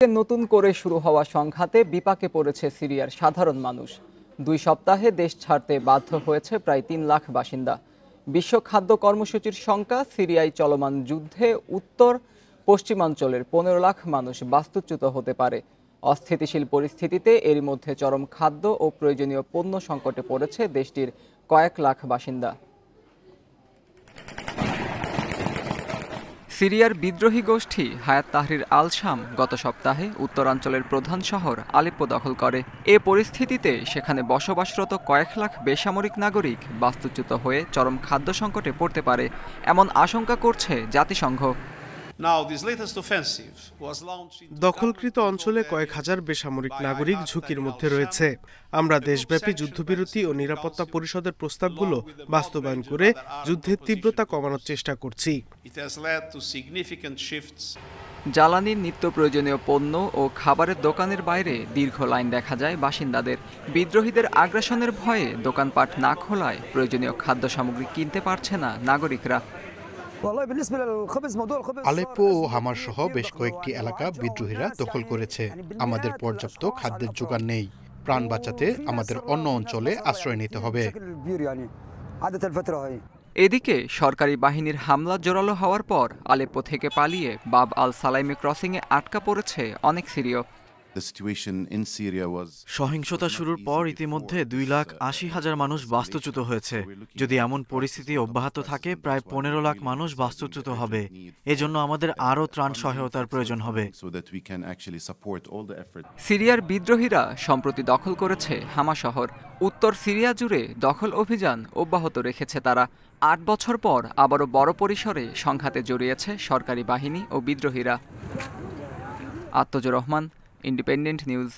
নতুন করে শুরু হওয়া সংঘাতে বিপাকে পড়েছে সিরিয়ার সাধারণ মানুষ। 2 সপ্তাহে দেশ ছাড়তে বাধ্য হয়েছে প্রায় 3 লাখ বাসিন্দা। বিশ্ব খাদ্য কর্মসূচির শঙ্কা, সিরিয়ায় চলমান যুদ্ধে উত্তর পশ্চিমাঞ্চলের 15 লাখ মানুষ বাস্তুচ্যুত হতে পারে। অস্থিতিশীল পরিস্থিতিতে এরই মধ্যে চরম খাদ্য ও প্রয়োজনীয় পণ্য সংকটে পড়েছে দেশটির কয়েক লাখ বাসিন্দা। সিরিয়ার বিদ্রোহী গোষ্ঠী হায়াত তাহরির আল শাম গত সপ্তাহে উত্তরাঞ্চলের প্রধান শহর আলেপ্পো দখল করে। এ পরিস্থিতিতে সেখানে বসবাসরত কয়েক লাখ বেসামরিক নাগরিক বাস্তুচ্যুত হয়ে চরম খাদ্য সংকটে পড়তে পারে, এমন আশঙ্কা করছে জাতিসংঘ। দখলকৃত অঞ্চলে কয়েক হাজার বেসামরিক নাগরিক ঝুঁকির মধ্যে রয়েছে। আমরা দেশব্যাপী যুদ্ধবিরতি ও নিরাপত্তা পরিষদের প্রস্তাবগুলো বাস্তবায়ন করে যুদ্ধের তীব্রতা কমানোর চেষ্টা করছি। জ্বালানির নিত্য প্রয়োজনীয় পণ্য ও খাবারের দোকানের বাইরে দীর্ঘ লাইন দেখা যায় বাসিন্দাদের। বিদ্রোহীদের আগ্রাসনের ভয়ে দোকানপাট না খোলায় প্রয়োজনীয় খাদ্য সামগ্রী কিনতে পারছে না নাগরিকরা। আলেপ্পো ও হামার সহ বেশ কয়েকটি এলাকা বিদ্রোহীরা দখল করেছে। আমাদের পর্যাপ্ত খাদ্যের জোগান নেই। প্রাণ বাঁচাতে আমাদের অন্য অঞ্চলে আশ্রয় নিতে হবে। এদিকে সরকারি বাহিনীর হামলা জোরালো হওয়ার পর আলেপ্পো থেকে পালিয়ে বাব আল সালাইমে ক্রসিংয়ে আটকা পড়েছে অনেক সিরীয়। সহিংসতা শুরুর পর ইতিমধ্যে 2,80,000 মানুষ বাস্তুচ্যুত হয়েছে। যদি এমন পরিস্থিতি অব্যাহত থাকে, প্রায় 15 লাখ মানুষ বাস্তুচ্যুত হবে। এজন্য আমাদের আরও ত্রাণ সহায়তার প্রয়োজন হবে। সিরিয়ার বিদ্রোহীরা সম্প্রতি দখল করেছে হামা শহর। উত্তর সিরিয়া জুড়ে দখল অভিযান অব্যাহত রেখেছে তারা। 8 বছর পর আবারও বড় পরিসরে সংঘাতে জড়িয়েছে সরকারি বাহিনী ও বিদ্রোহীরা। আত্মজুর রহমান, ইন্ডিপেন্ডেন্ট নিউজ।